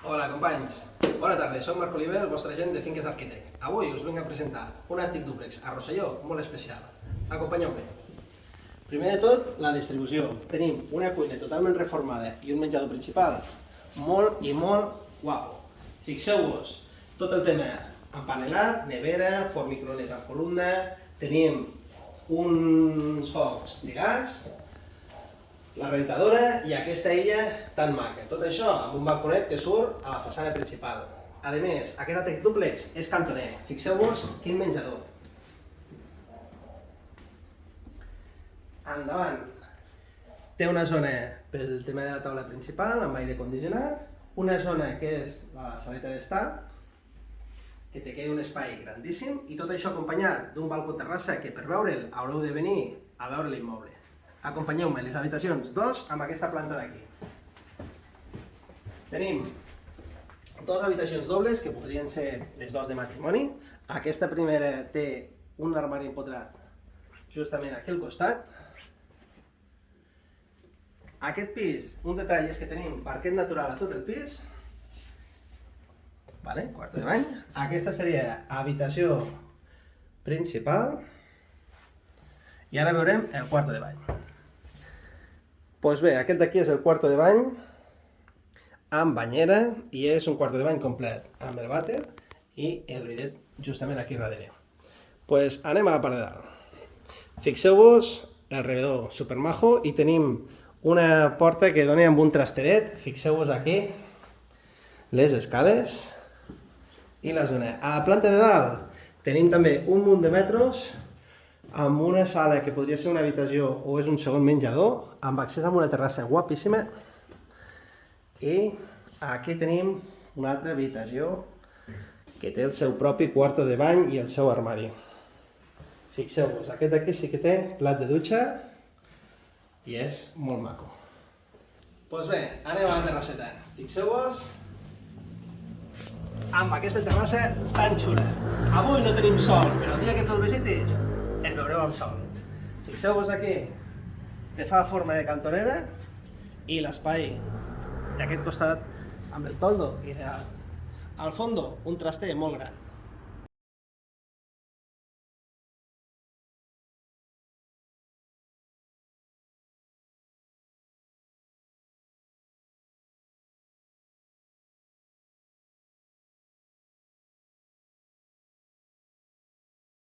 Hola companys, bona tarda, soc Marc Oliver, el vostre agent de Finques Arquitect. Avui us vinc a presentar un àtic dúplex a Rosselló molt especial. Acompanyeu-me. Primer de tot, la distribució. Tenim una cuina totalment reformada i un menjador principal molt i molt guapo. Fixeu-vos, tot el tema empanelat, nevera, forn microones amb columna, tenim uns focs de gas, la rentadora i aquesta illa tan maca. Tot això amb un balconet que surt a la façana principal. A més, aquest àtic dúplex és cantoner. Fixeu-vos quin menjador. Endavant. Té una zona pel tema de la taula principal amb aire condicionat, una zona que és la saleta d'estar, que té un espai grandíssim, i tot això acompanyat d'un balcó terrassa que per veure'l haureu de venir a veure l'immoble. Acompanyeu-me les habitacions 2 amb aquesta planta d'aquí. Tenim dues habitacions dobles que podrien ser les dues de matrimoni. Aquesta primera té un armari empotrat justament aquí al costat. Aquest pis, un detall és que tenim parquet natural a tot el pis. Quarto de bany. Aquesta seria habitació principal. I ara veurem el quarto de bany. Doncs bé, aquest d'aquí és el quarto de bany amb banyera i és un quarto de bany complet amb el vàter i el bidet justament aquí darrere. Doncs anem a la part de dalt. Fixeu-vos el rebedor supermajo i tenim una porta que dona amb un trasteret. Fixeu-vos aquí les escales i la zona. A la planta de dalt tenim també un munt de metres amb una sala que podria ser una habitació o és un segon menjador, amb accés a una terrassa guapíssima. I aquí tenim una altra habitació que té el seu propi quarto de bany i el seu armari. Fixeu-vos, aquest d'aquí sí que té plat de dutxa i és molt maco. Doncs bé, anem a la terrasseta. Fixeu-vos amb aquesta terrassa tan xula. Avui no tenim sol, però el dia que te'l visitis el veureu amb sol. Fixeu-vos aquí que fa forma de cantonera i l'espai d'aquest costat amb el toldo i al fondo un traster molt gran.